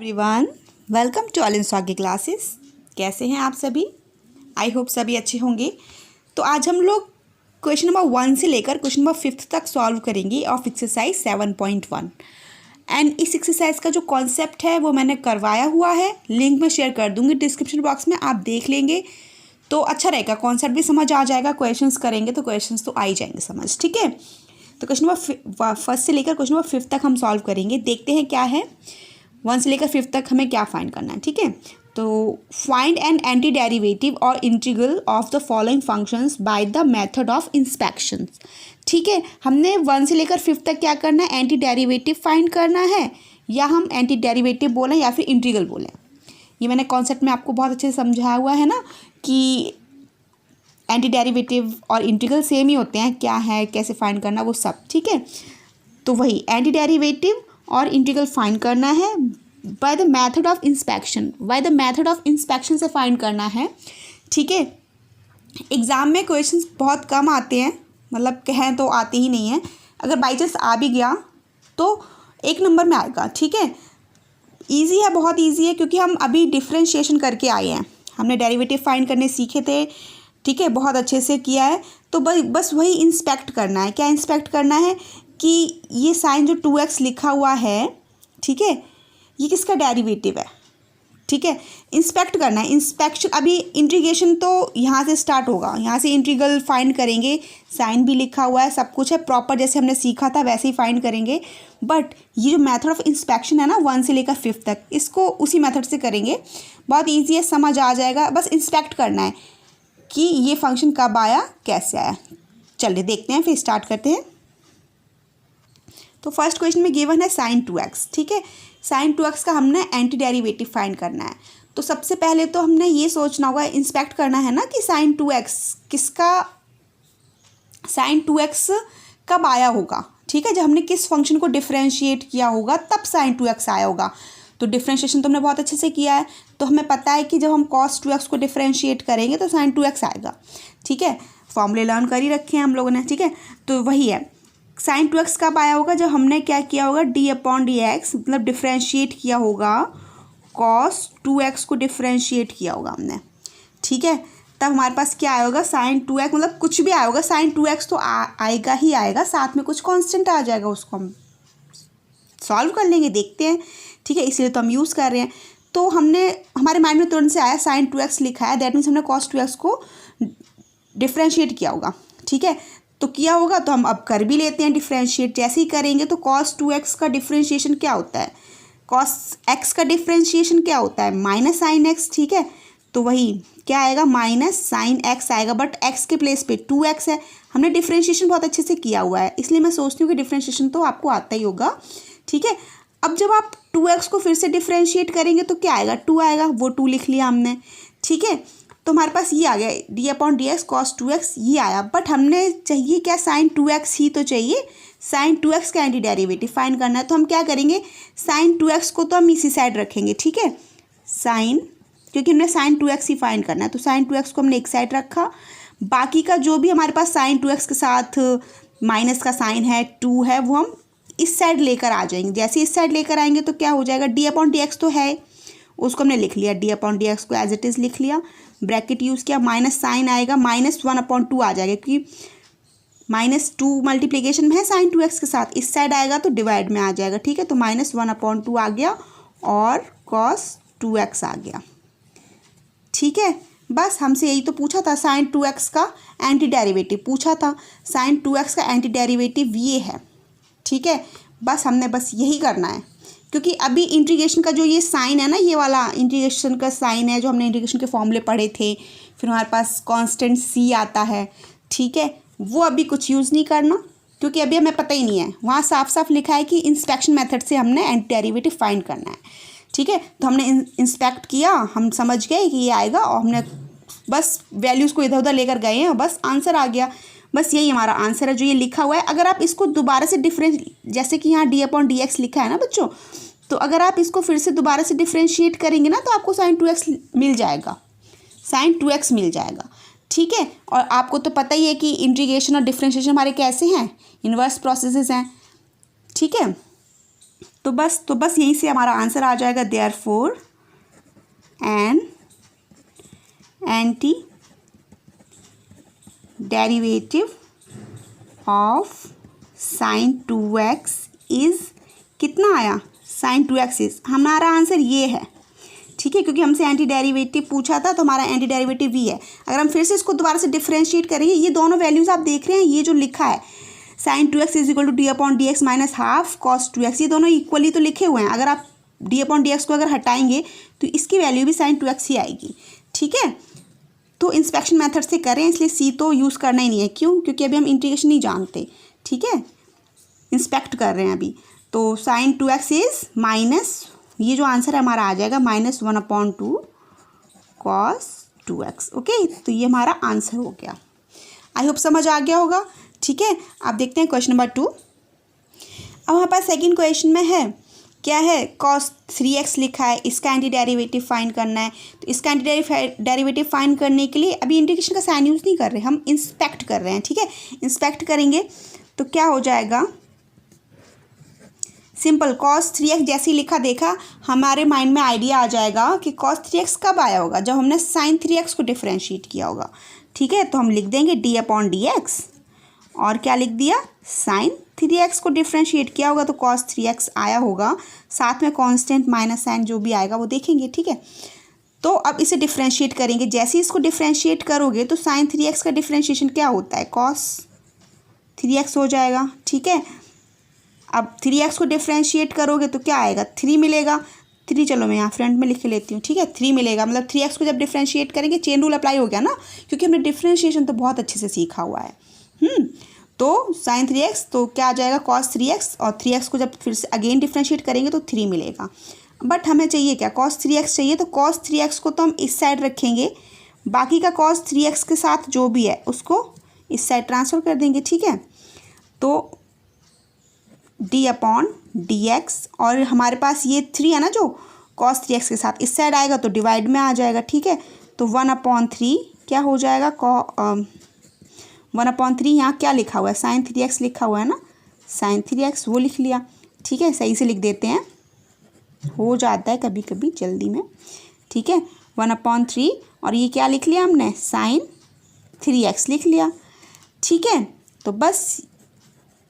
Everyone, welcome to all in स्वागी classes. कैसे हैं आप सभी? आई होप सभी अच्छे होंगे। तो आज हम लोग क्वेश्चन नंबर 1 से लेकर क्वेश्चन नंबर 5 तक सॉल्व करेंगे ऑफ एक्सरसाइज 7.1। एंड इस एक्सरसाइज का जो कॉन्सेप्ट है वो मैंने करवाया हुआ है, लिंक में शेयर कर दूंगी डिस्क्रिप्शन बॉक्स में, आप देख लेंगे तो अच्छा रहेगा। कॉन्सेप्ट भी समझ आ जाएगा, क्वेश्चंस करेंगे तो क्वेश्चंस तो आ ही जाएंगे समझ। ठीक है, तो क्वेश्चन नंबर 1 से लेकर क्वेश्चन नंबर 5 तक हम सॉल्व करेंगे। देखते हैं क्या है 1 से लेकर 5 तक हमें क्या फाइंड करना है। ठीक है, तो फाइंड एन एंटी डेरिवेटिव और integral of the following functions by the method of inspection. ठीक है, हमने 1 से लेकर 5 तक क्या करना है, एंटी डेरिवेटिव फाइंड करना है, या हम एंटी डेरिवेटिव बोलें या फिर इंटीग्रल बोलें। ये मैंने कॉन्सेप्ट में आपको बहुत अच्छे से समझाया हुआ है ना कि एंटी डेरिवेटिव और इंटीग्रल सेम ही होते हैं, क्या है कैसे फाइंड करना वो सब। ठीक है, तो वही एंटी डेरिवेटिव और इंटीग्रल फाइंड करना है by the method of inspection. By the method of inspection से फाइंड करना है। ठीक है, एग्ज़ाम में क्वेश्चंस बहुत कम आते हैं, मतलब कहें तो आते ही नहीं हैं। अगर बाई चांस आ भी गया तो 1 नंबर में आएगा। ठीक है, ईजी है, बहुत ईजी है, क्योंकि हम अभी डिफ्रेंशिएशन करके आए हैं, हमने डेरिवेटिव फाइंड करने सीखे थे। ठीक है, बहुत अच्छे से किया है। तो बस वही इंस्पेक्ट करना है। क्या इंस्पेक्ट करना है कि ये साइन जो 2x लिखा हुआ है, ठीक है, ये किसका डेरिवेटिव है। ठीक है, इंस्पेक्ट करना है। इंस्पेक्शन, अभी इंटीग्रेशन तो यहाँ से स्टार्ट होगा, यहाँ से इंटीग्रल फाइंड करेंगे। साइन भी लिखा हुआ है, सब कुछ है प्रॉपर, जैसे हमने सीखा था वैसे ही फाइंड करेंगे। बट ये जो मेथड ऑफ इंस्पेक्शन है ना 1 से लेकर 5 तक, इसको उसी मेथड से करेंगे। बहुत ईजी है, समझ आ जाएगा। बस इंस्पेक्ट करना है कि ये फंक्शन कब आया, कैसे आया। चलिए देखते हैं, फिर स्टार्ट करते हैं। तो फर्स्ट क्वेश्चन में गिवन है साइन 2x। ठीक है, साइन 2x का हमने एंटी डेरिवेटिव फाइंड करना है। तो सबसे पहले तो हमने ये सोचना होगा, इंस्पेक्ट करना है ना कि साइन 2x किसका, साइन 2x कब आया होगा। ठीक है, जब हमने किस फंक्शन को डिफ्रेंशिएट किया होगा तब साइन 2x आया होगा। तो डिफ्रेंशिएशन तो हमने बहुत अच्छे से किया है, तो हमें पता है कि जब हम cos 2x को डिफ्रेंशिएट करेंगे तो साइन 2x आएगा। ठीक है, फॉर्मूले लर्न कर ही रखे हैं हम लोगों ने। ठीक है, तो वही है, साइन 2x कब आया होगा, जब हमने क्या किया होगा, d/dx मतलब डिफ्रेंशिएट किया होगा, cos 2x को डिफ्रेंशिएट किया होगा हमने। ठीक है, तब हमारे पास क्या आया होगा, साइन 2x, मतलब कुछ भी आया होगा, साइन 2x तो आएगा ही आएगा, साथ में कुछ कांस्टेंट आ जाएगा, उसको हम सॉल्व कर लेंगे, देखते हैं। ठीक है, इसलिए तो हम यूज़ कर रहे हैं। तो हमने, हमारे माइंड में तुरंत से आया साइन 2x लिखा है, दैट मीन्स हमने cos 2x को डिफ्रेंशिएट किया होगा। ठीक है, तो किया होगा तो हम अब कर भी लेते हैं डिफ्रेंशिएट। जैसे ही करेंगे तो cos 2x का डिफ्रेंशिएशन क्या होता है, cos x का डिफ्रेंशिएशन क्या होता है, माइनस साइन x। ठीक है, तो वही क्या आएगा, माइनस साइन x आएगा, बट x के प्लेस पे 2x है। हमने डिफ्रेंशिएशन बहुत अच्छे से किया हुआ है, इसलिए मैं सोचती हूँ कि डिफ्रेंशिएशन तो आपको आता ही होगा। ठीक है, अब जब आप 2x को फिर से डिफ्रेंशिएट करेंगे तो क्या आएगा, 2 आएगा, वो 2 लिख लिया हमने। ठीक है, तो हमारे पास ये आ गया d/dx cos 2x, ये आया। बट हमने चाहिए क्या, साइन 2x ही तो चाहिए। साइन 2x का एंटी डेरिवेटिव फाइंड करना है, तो हम क्या करेंगे, साइन 2x को तो हम इसी साइड रखेंगे। ठीक है, साइन, क्योंकि हमने साइन 2x ही फाइंड करना है, तो साइन 2x को हमने एक साइड रखा। बाकी का जो भी हमारे पास साइन 2x के साथ माइनस का साइन है, 2 है, वो हम इस साइड लेकर आ जाएंगे। जैसे इस साइड लेकर आएंगे तो क्या हो जाएगा, d/dx तो है, उसको हमने लिख लिया, d/dx को एज इट इज़ लिख लिया, ब्रैकेट यूज़ किया, माइनस साइन आएगा, -1/2 आ जाएगा, क्योंकि -2 मल्टीप्लिकेशन में है साइन 2x के साथ, इस साइड आएगा तो डिवाइड में आ जाएगा। ठीक है, तो -1/2 आ गया और cos 2x आ गया। ठीक है, बस हमसे यही तो पूछा था, साइन 2x का एंटी डेरिवेटिव पूछा था। साइन 2x का एंटी डेरिवेटिव ये है। ठीक है, बस हमने बस यही करना है, क्योंकि अभी इंटीग्रेशन का जो ये साइन है ना, ये वाला इंटीग्रेशन का साइन है जो हमने इंटीग्रेशन के फॉर्मूले पढ़े थे, फिर हमारे पास कांस्टेंट c आता है। ठीक है, वो अभी कुछ यूज़ नहीं करना, क्योंकि अभी हमें पता ही नहीं है। वहाँ साफ साफ लिखा है कि इंस्पेक्शन मेथड से हमने एंटी डेरिवेटिव फाइंड करना है। ठीक है, तो हमने इंस्पेक्ट किया, हम समझ गए कि ये आएगा, और हमने बस वैल्यूज़ को इधर उधर लेकर गए हैं, बस आंसर आ गया। बस यही हमारा आंसर है जो ये लिखा हुआ है। अगर आप इसको दोबारा से जैसे कि यहाँ d/dx लिखा है ना बच्चों, तो अगर आप इसको फिर से दोबारा से डिफ्रेंशिएट करेंगे ना तो आपको साइन 2x मिल जाएगा, साइन 2x मिल जाएगा। ठीक है, और आपको तो पता ही है कि इंटीग्रेशन और डिफ्रेंशिएशन हमारे कैसे हैं, इन्वर्स प्रोसेसेस हैं। ठीक है, तो बस यहीं से हमारा आंसर आ जाएगा, therefore an anti derivative of sine 2x is कितना आया, साइन 2x इज़, हमारा आंसर ये है, ठीक है, क्योंकि हमसे एंटी डेरिवेटिव पूछा था तो हमारा एंटी डेरिवेटिव ये है। अगर हम फिर से इसको दोबारा से डिफरेंशिएट करेंगे, ये दोनों वैल्यूज़ आप देख रहे हैं, ये जो लिखा है sine 2x is equal to d upon d x minus half cos 2x, ये दोनों इक्वली तो लिखे हुए हैं। अगर आप डी अपॉन डी एक्स को अगर हटाएंगे तो इसकी वैल्यू भी साइन 2x ही आएगी, ठीक है। तो इंस्पेक्शन मेथड से करें, इसलिए सी तो यूज़ करना ही नहीं है। क्यों? क्योंकि अभी हम इंटीग्रेशन नहीं जानते, ठीक है, इंस्पेक्ट कर रहे हैं अभी। तो साइन 2x इज माइनस, ये जो आंसर है हमारा आ जाएगा -1/2 कॉस 2x। ओके, तो ये हमारा आंसर हो गया। आई होप समझ आ गया होगा, ठीक है। आप देखते हैं क्वेश्चन नंबर 2। अब हमारे पास सेकंड क्वेश्चन में है, क्या है, cos 3x लिखा है, इसका एंटी डेरिवेटिव फाइंड करना है। तो इसका एंटी डेरिवेटिव फाइंड करने के लिए अभी इंटीग्रेशन का साइन यूज़ नहीं कर रहे, हम इंस्पेक्ट कर रहे हैं, ठीक है। इंस्पेक्ट करेंगे तो क्या हो जाएगा, सिंपल cos 3x जैसे ही लिखा देखा, हमारे माइंड में आइडिया आ जाएगा कि cos 3x कब आया होगा, जब हमने sin 3x को डिफ्रेंशिएट किया होगा, ठीक है। तो हम लिख देंगे d अपॉन डी एक्स, और क्या लिख दिया, sin 3x को डिफ्रेंशिएट किया होगा तो cos 3x आया होगा, साथ में कांस्टेंट माइनस साइन जो भी आएगा वो देखेंगे, ठीक है। तो अब इसे डिफ्रेंशिएट करेंगे, जैसे ही इसको डिफ्रेंशिएट करोगे तो sin 3x का डिफ्रेंशिएशन क्या होता है, cos 3x हो जाएगा, ठीक है। अब 3x को डिफ्रेंशिएट करोगे तो क्या आएगा, 3 मिलेगा। 3 चलो मैं यहाँ फ्रंट में लिख लेती हूँ, ठीक है। 3 मिलेगा, मतलब 3x को जब डिफ्रेंशिएट करेंगे, चेन रूल अप्लाई हो गया ना, क्योंकि हमने डिफ्रेंशिएशन तो बहुत अच्छे से सीखा हुआ है। तो sin 3x तो क्या आ जाएगा, cos 3x, और 3x को जब फिर से अगेन डिफ्रेंशिएट करेंगे तो 3 मिलेगा। बट हमें चाहिए क्या, cos 3x चाहिए, तो cos 3x को तो हम इस साइड रखेंगे, बाकी का cos 3x के साथ जो भी है उसको इस साइड ट्रांसफ़र कर देंगे, ठीक है। तो d अपॉन डी एक्स, और हमारे पास ये 3 है ना जो cos 3x के साथ इस साइड आएगा तो डिवाइड में आ जाएगा, ठीक है। तो 1/3 क्या हो जाएगा, 1/3 यहाँ क्या लिखा हुआ है, sin 3x लिखा हुआ है ना, sin 3x वो लिख लिया, ठीक है। सही से लिख देते हैं, हो जाता है कभी कभी जल्दी में, ठीक है। 1/3 और ये क्या लिख लिया हमने, sin 3x लिख लिया, ठीक है। तो बस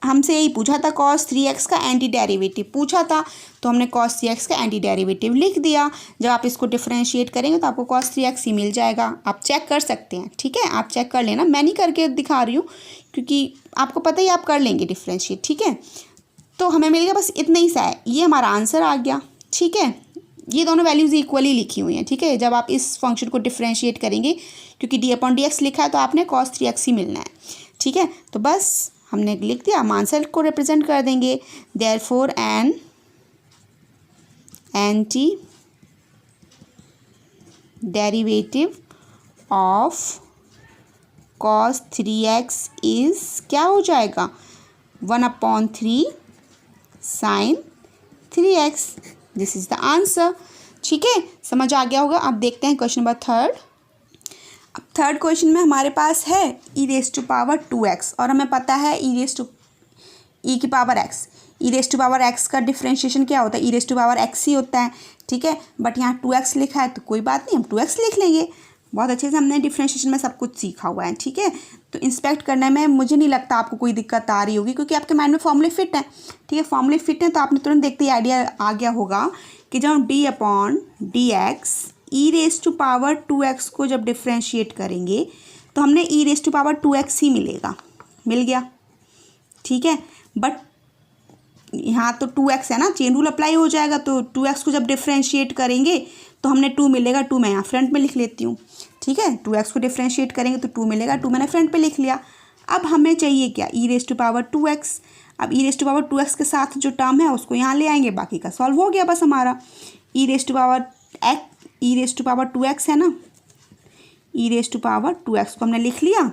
हमसे यही पूछा था, cos 3x का एंटी डेरिवेटिव पूछा था, तो हमने cos 3x का एंटी डेरिवेटिव लिख दिया। जब आप इसको डिफरेंशिएट करेंगे तो आपको cos 3x ही मिल जाएगा। आप चेक कर सकते हैं, ठीक है, आप चेक कर लेना, मैं नहीं करके दिखा रही हूँ क्योंकि आपको पता ही, आप कर लेंगे डिफरेंशिएट, ठीक है। तो हमें मिल गया, बस इतना ही सा है, ये हमारा आंसर आ गया, ठीक है। ये दोनों वैल्यूज़ इक्वली लिखी हुई हैं, ठीक है। जब आप इस फंक्शन को डिफरेंशिएट करेंगे, क्योंकि d अपॉन डी एक्स लिखा है तो आपने cos 3x ही मिलना है, ठीक है। तो बस हमने लिख दिया, हम आंसर को रिप्रेजेंट कर देंगे, therefore an anti derivative of cos 3x is क्या हो जाएगा, 1/3 sin 3x। This is the answer, ठीक है, समझ आ गया होगा। अब देखते हैं क्वेश्चन नंबर 3। अब थर्ड क्वेश्चन में हमारे पास है e⁻²x, और हमें पता है e⁻x का डिफ्रेंशिएशन क्या होता है, e⁻x ही होता है, ठीक है। बट यहाँ 2x लिखा है तो कोई बात नहीं, हम 2x लिख लेंगे, बहुत अच्छे से हमने डिफ्रेंशिएशन में सब कुछ सीखा हुआ है, ठीक है। तो इंस्पेक्ट करने में मुझे नहीं लगता आपको कोई दिक्कत आ रही होगी, क्योंकि आपके माइंड में फॉर्मूले फिट है, ठीक है। फॉर्मूले फिट है तो आपने तुरंत देखते ही आइडिया आ गया होगा कि जब हम d upon d x e⁻²x को जब डिफ्रेंशिएट करेंगे तो हमने e⁻²x ही मिल गया, ठीक है। बट यहाँ तो 2x है ना, चेन रूल अप्लाई हो जाएगा, तो 2x को जब डिफ्रेंशिएट करेंगे तो हमने 2 मिलेगा, 2 मैं यहाँ फ्रंट में लिख लेती हूँ, ठीक है। 2x को डिफ्रेंशिएट करेंगे तो 2 मिलेगा, 2 मैंने फ्रंट पे लिख लिया। अब हमें चाहिए क्या, e⁻²x। अब e⁻²x के साथ जो टर्म है उसको यहाँ ले आएंगे, बाकी का सॉल्व हो गया बस हमारा। e⁻²x है ना, e⁻²x को हमने लिख लिया,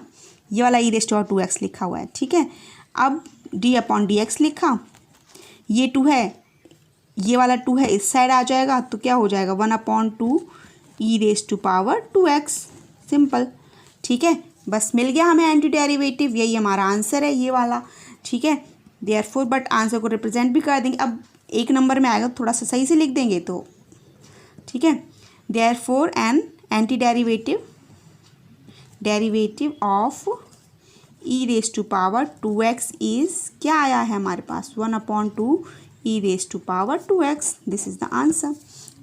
ये वाला e⁻²x लिखा हुआ है, ठीक है। अब d अपॉन डी एक्स लिखा, ये 2 है, ये वाला 2 है, इस साइड आ जाएगा तो क्या हो जाएगा, 1/2 e⁻²x, सिंपल, ठीक है। बस मिल गया हमें एंटी डेरिवेटिव, यही हमारा आंसर है ये वाला, ठीक है। देयरफॉर, बट आंसर को रिप्रेजेंट भी कर देंगे। अब एक नंबर में आएगा, थोड़ा सा सही से लिख देंगे तो ठीक है। Therefore an anti derivative of e raise to power 2x is, क्या आया है हमारे पास, 1/2 e raise to power 2x। This is the answer.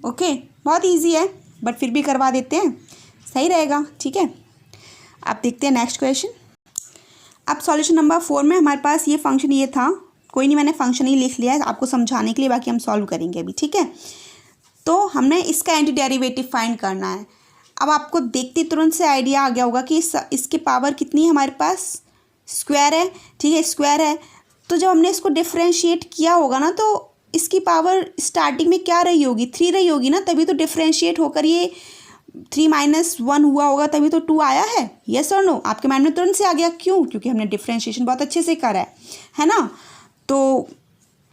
Okay, बहुत इजी है बट फिर भी करवा देते हैं, सही रहेगा, ठीक है। अब देखते हैं नेक्स्ट क्वेश्चन। अब सॉल्यूशन नंबर 4 में हमारे पास ये फंक्शन ये था, कोई नहीं मैंने फंक्शन ही लिख लिया है आपको समझाने के लिए, बाकी हम सॉल्व करेंगे अभी, ठीक है। तो हमने इसका एंटी डेरिवेटिव फाइंड करना है। अब आपको देखते तुरंत से आइडिया आ गया होगा कि इसके पावर कितनी है हमारे पास, स्क्वायर है, ठीक है, स्क्वायर है। तो जब हमने इसको डिफ्रेंशिएट किया होगा ना, तो इसकी पावर स्टार्टिंग में क्या रही होगी, 3 रही होगी ना, तभी तो डिफ्रेंशिएट होकर ये 3 - 1 हुआ होगा, तभी तो 2 आया है। यस और नो, आपके माइंड में तुरंत से आ गया, क्यों, क्योंकि हमने डिफ्रेंशिएशन बहुत अच्छे से करा है ना। तो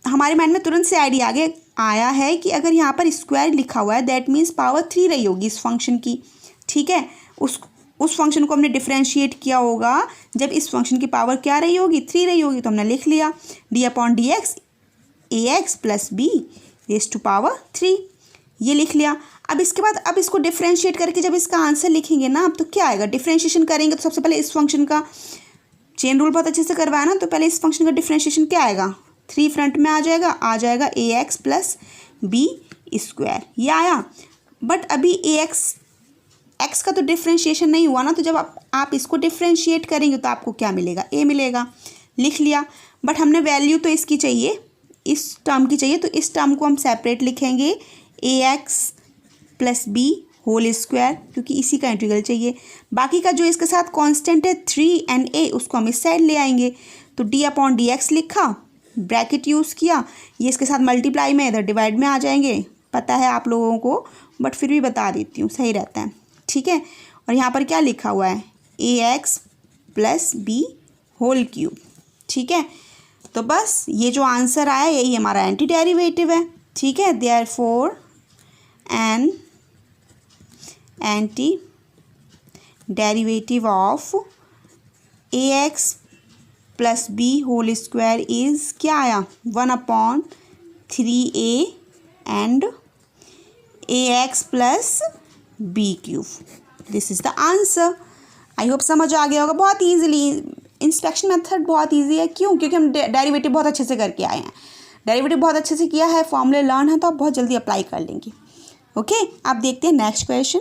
हमारे माइंड में तुरंत से आइडिया आया है कि अगर यहाँ पर स्क्वायर लिखा हुआ है दैट मीन्स पावर 3 रही होगी इस फंक्शन की, ठीक है। उस फंक्शन को हमने डिफ्रेंशिएट किया होगा जब इस फंक्शन की पावर क्या रही होगी, 3 रही होगी, तो हमने लिख लिया d/dx ax + b raise to power 3, ये लिख लिया। अब इसके बाद अब इसको डिफ्रेंशिएट करके जब इसका आंसर लिखेंगे ना, अब तो क्या आएगा, डिफ्रेंशिएशन करेंगे तो सबसे पहले इस फंक्शन का चेन रूल बहुत अच्छे से करवाया ना, तो पहले इस फंक्शन का डिफ्रेंशिएशन क्या आएगा, 3 फ्रंट में आ जाएगा ax + b², ये आया। बट अभी x का तो डिफ्रेंशिएशन नहीं हुआ ना, तो जब आप इसको डिफ्रेंशिएट करेंगे तो आपको क्या मिलेगा, a मिलेगा, लिख लिया। बट हमने वैल्यू तो इसकी चाहिए, इस टर्म की चाहिए, तो इस टर्म को हम सेपरेट लिखेंगे ax + b होल स्क्वायर, क्योंकि इसी का इंटीग्रल चाहिए। बाकी का जो इसके साथ कांस्टेंट है 3 and a, उसको हम इस साइड ले आएंगे। तो d/dx लिखा, ब्रैकेट यूज़ किया, ये इसके साथ मल्टीप्लाई में इधर डिवाइड में आ जाएंगे, पता है आप लोगों को, बट फिर भी बता देती हूँ, सही रहता है, ठीक है। और यहाँ पर क्या लिखा हुआ है, ax + b होल क्यूब, ठीक है। तो बस ये जो आंसर आया यही हमारा एंटी डेरिवेटिव है, ठीक है। Therefore an anti derivative of ax + b whole square is, क्या आया, 1/3a and ax + b³। This is the answer. I hope समझ आ गया होगा, बहुत ईजिली, इंस्पेक्शन मेथड बहुत ईजी है, क्यों, क्योंकि हम डेरिवेटिव बहुत अच्छे से करके आए हैं, डेरिवेटिव बहुत अच्छे से किया है, फॉर्मूले लर्न है, तो आप बहुत जल्दी अप्लाई कर लेंगे। ओके, आप देखते हैं नेक्स्ट क्वेश्चन।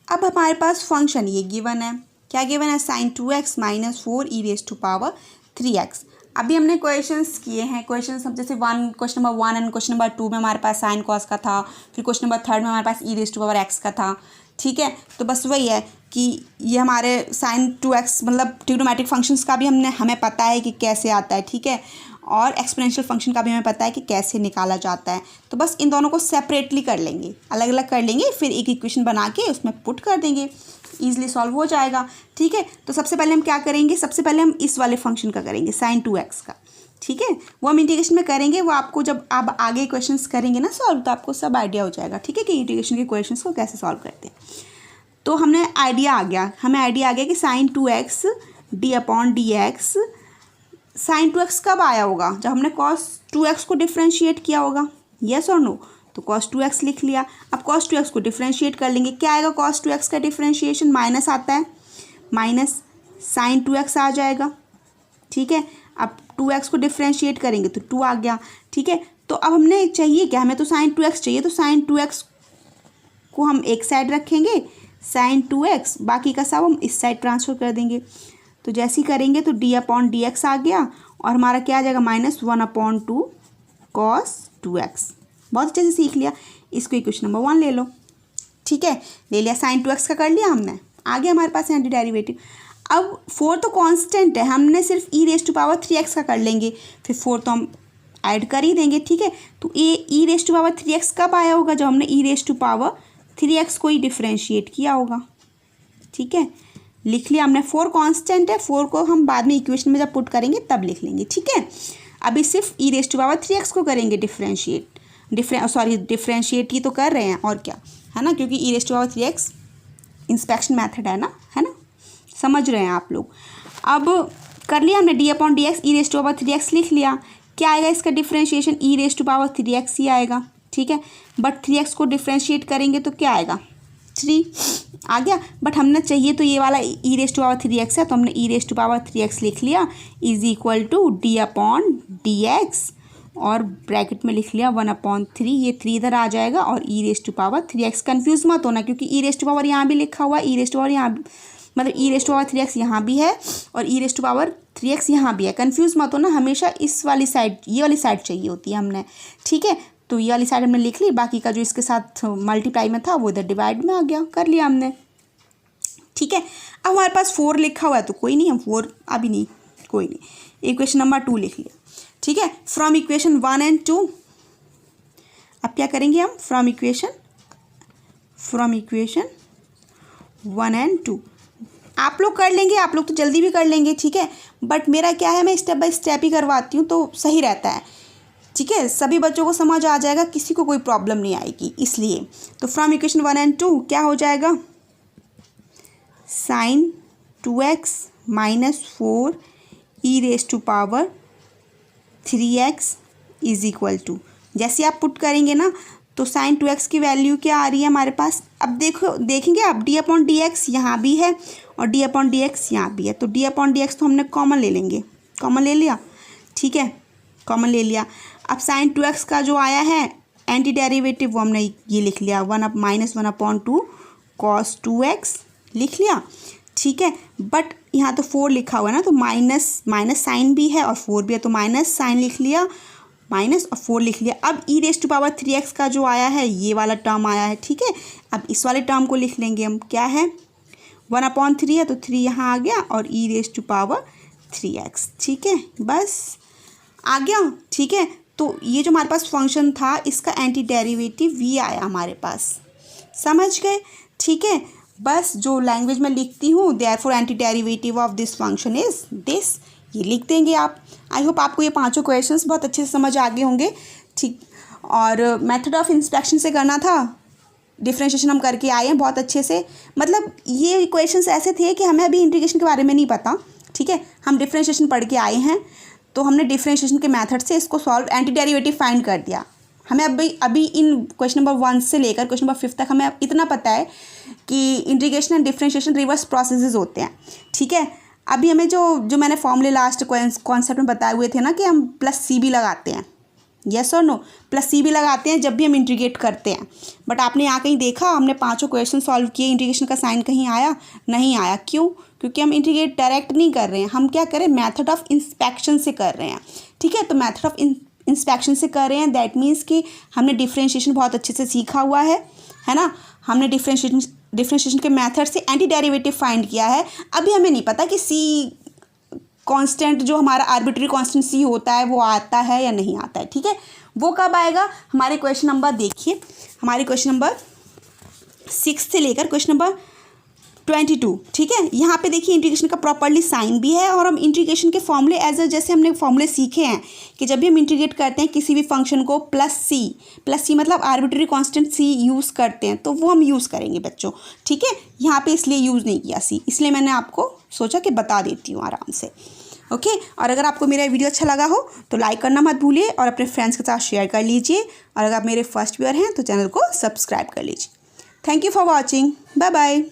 अब हमारे पास फंक्शन ये गिवन है, क्या गिवन है, sin 2x - 4 e raise to power 3x। अभी हमने क्वेश्चंस किए हैं, क्वेश्चन सब जैसे question number 1 and question number 2 में हमारे पास साइन कॉस का था, फिर क्वेश्चन नंबर 3 में हमारे पास e raise to power x का था, ठीक है। तो बस वही है कि ये हमारे sin 2x मतलब ट्रिग्नोमेट्रिक फंक्शंस का भी हमें पता है कि कैसे आता है, ठीक है, और एक्सपोनेंशियल फंक्शन का भी हमें पता है कि कैसे निकाला जाता है। तो बस इन दोनों को सेपरेटली कर लेंगे, अलग अलग कर लेंगे, फिर एक इक्वेशन बना के उसमें पुट कर देंगे, ईजिली सॉल्व हो जाएगा, ठीक है। तो सबसे पहले हम क्या करेंगे, सबसे पहले हम इस वाले फंक्शन का करेंगे, sin 2x का, ठीक है। वो हम इंटीग्रेशन में करेंगे, वो आपको जब आप आगे क्वेश्चंस करेंगे ना सॉल्व, तो आपको सब आइडिया हो जाएगा, ठीक है, कि इंटीग्रेशन के क्वेश्चंस को कैसे सॉल्व करते हैं। तो हमें आइडिया आ गया कि sin 2x d/dx, sin 2x कब आया होगा, जब हमने cos 2x को डिफ्रेंशिएट किया होगा, यस और नो। तो cos 2x लिख लिया। अब cos 2x को डिफ्रेंशिएट कर लेंगे, क्या आएगा, cos 2x का डिफ्रेंशिएशन माइनस आता है, माइनस sin 2x आ जाएगा, ठीक है। अब 2x को डिफ्रेंशिएट करेंगे तो 2 आ गया, ठीक है। तो अब हमने चाहिए क्या, हमें तो sin 2x चाहिए, तो sin 2x को हम एक साइड रखेंगे, sin 2x बाकी का सब हम इस साइड ट्रांसफ़र कर देंगे। तो जैसे ही करेंगे तो d/dx आ गया, और हमारा क्या आ जाएगा, -1/2 cos 2x। बहुत अच्छे से सीख लिया, इसको इक्वेशन नंबर 1 ले लो, ठीक है, ले लिया, sin 2x का कर लिया हमने, आ गया हमारे पास एंटी डेरिवेटिव। अब 4 तो कांस्टेंट है, हमने सिर्फ e raise to power 3x का कर लेंगे, फिर 4 तो हम ऐड कर ही देंगे, ठीक है। तो e raise to power 3x कब आया होगा, जब हमने e raise to power 3x को ही डिफ्रेंशिएट किया होगा, ठीक है, लिख लिया हमने। 4 कांस्टेंट है, 4 को हम बाद में इक्वेशन में जब पुट करेंगे तब लिख लेंगे, ठीक है। अभी सिर्फ e raise to power 3x को करेंगे डिफ्रेंशिएट ही तो कर रहे हैं, और क्या है ना, क्योंकि e raise to power 3x inspection method है ना, समझ रहे हैं आप लोग। अब कर लिया हमने d/dx e raise to power 3x लिख लिया, क्या आएगा इसका differentiation, e raise to power 3x ही आएगा, ठीक है। बट 3x को डिफ्रेंशिएट करेंगे तो क्या आएगा, 3 आ गया। बट हमने चाहिए तो ये वाला ई रेज टू पावर 3x है, तो हमने ई रेज टू पावर 3x लिख लिया is equal to d upon d x, और ब्रैकेट में लिख लिया 1/3, ये 3 इधर आ जाएगा और e raise to power 3x। Confuse मत होना क्योंकि ई रेज टू पावर यहाँ भी लिखा हुआ है, ई रेज टू पावर यहाँ मतलब ई रेज टू पावर 3x यहाँ भी है और e raise to power 3x यहाँ भी है। कन्फ्यूज मत होना, हमेशा इस वाली साइड, ये वाली साइड चाहिए होती है हमने, ठीक है। तो ये वाली साइड हमने लिख ली, बाकी का जो इसके साथ मल्टीप्लाई में था वो इधर डिवाइड में आ गया, कर लिया हमने, ठीक है। अब हमारे पास 4 लिखा हुआ है तो कोई नहीं, हम 4 अभी नहीं, कोई नहीं, इक्वेशन नंबर 2 लिख लिया, ठीक है। फ्रॉम इक्वेशन 1 एंड 2 अब क्या करेंगे हम, फ्रॉम इक्वेशन 1 एंड 2 आप लोग कर लेंगे, आप लोग तो जल्दी भी कर लेंगे, ठीक है। बट मेरा क्या है, मैं स्टेप बाय स्टेप ही करवाती हूँ तो सही रहता है, ठीक है। सभी बच्चों को समझ आ जाएगा, किसी को कोई प्रॉब्लम नहीं आएगी, इसलिए। तो फ्रॉम इक्वेशन 1 एंड 2 क्या हो जाएगा, sine 2x minus 4 e raise to power 3x is equal to, जैसे आप पुट करेंगे ना तो साइन 2x की वैल्यू क्या आ रही है हमारे पास, अब देखेंगे आप डी अपॉन डी एक्स यहाँ भी है और डी अपॉन डी एक्स यहाँ भी है, तो डी अपॉन डी एक्स तो हमने कॉमन ले लेंगे, कॉमन ले लिया, ठीक है, कॉमन ले लिया। अब साइन 2x का जो आया है एंटी डेरिवेटिव वो हमने ये लिख लिया, -1/2 cos 2x लिख लिया, ठीक है। बट यहाँ तो 4 लिखा हुआ है ना, तो माइनस साइन भी है और 4 भी है, तो माइनस साइन लिख लिया, माइनस और 4 लिख लिया। अब ई रेज टू पावर 3x का जो आया है ये वाला टर्म आया है, ठीक है। अब इस वाले टर्म को लिख लेंगे हम, क्या है 1/3 है तो 3 यहाँ आ गया और e raise to power 3x, ठीक है, बस आ गया, ठीक है। तो ये जो हमारे पास फंक्शन था इसका एंटी डेरिवेटिव वी आया हमारे पास, समझ गए, ठीक है। बस जो लैंग्वेज में लिखती हूँ therefore anti derivative of this function is this, ये लिख देंगे आप। आई होप आपको ये 5 क्वेश्चंस बहुत अच्छे से समझ आ गए होंगे, ठीक। और मेथड ऑफ इंस्पेक्शन से करना था, डिफ्रेंशिएशन हम करके आए हैं बहुत अच्छे से, मतलब ये क्वेश्चंस ऐसे थे कि हमें अभी इंटीग्रेशन के बारे में नहीं पता, ठीक है। हम डिफ्रेंशिएशन पढ़ के आए हैं तो हमने डिफ्रेंशिएशन के मेथड से इसको सॉल्व, एंटी डेरिवेटिव फाइंड कर दिया। हमें अभी इन क्वेश्चन नंबर 1 से लेकर क्वेश्चन नंबर 5 तक हमें इतना पता है कि integration and differentiation reverse processes होते हैं, ठीक है। अभी हमें जो मैंने फॉर्मूले लास्ट कॉन्सेप्ट में बताए हुए थे ना कि हम +c भी लगाते हैं, यस और नो, +c भी लगाते हैं जब भी हम इंटीग्रेट करते हैं। बट आपने यहाँ कहीं देखा हमने 5 क्वेश्चन सॉल्व किए, इंटीग्रेशन का साइन कहीं आया नहीं आया, क्यों, क्योंकि हम इंटीग्रेट डायरेक्ट नहीं कर रहे हैं, हम क्या करें मेथड ऑफ इंस्पेक्शन से कर रहे हैं, ठीक है। तो मेथड ऑफ इंस्पेक्शन से कर रहे हैं, दैट मीन्स कि हमने डिफ्रेंशिएशन बहुत अच्छे से सीखा हुआ है ना, हमने डिफ्रेंशिएशन के मेथड से एंटी डेरिवेटिव फाइंड किया है। अभी हमें नहीं पता कि सी कांस्टेंट जो हमारा आर्बिट्री कांस्टेंट सी होता है वो आता है या नहीं आता है, ठीक है। वो कब आएगा, हमारे क्वेश्चन नंबर देखिए, हमारे क्वेश्चन नंबर 6 से लेकर क्वेश्चन नंबर 22, ठीक है। यहाँ पे देखिए इंटीग्रेशन का प्रॉपर्ली साइन भी है और हम इंटीग्रेशन के फॉर्मूले जैसे हमने फॉर्मूले सीखे हैं कि जब भी हम इंटीग्रेट करते हैं किसी भी फंक्शन को +c मतलब आर्बिट्री कांस्टेंट c यूज़ करते हैं तो वो हम यूज़ करेंगे बच्चों, ठीक है। यहाँ पे इसलिए यूज़ नहीं किया c, इसलिए मैंने आपको सोचा कि बता देती हूँ आराम से, ओके। और अगर आपको मेरा वीडियो अच्छा लगा हो तो लाइक करना मत भूलिए और अपने फ्रेंड्स के साथ शेयर कर लीजिए, और अगर आप मेरे फर्स्ट व्यूअर हैं तो चैनल को सब्सक्राइब कर लीजिए। Thank you for watching, bye bye.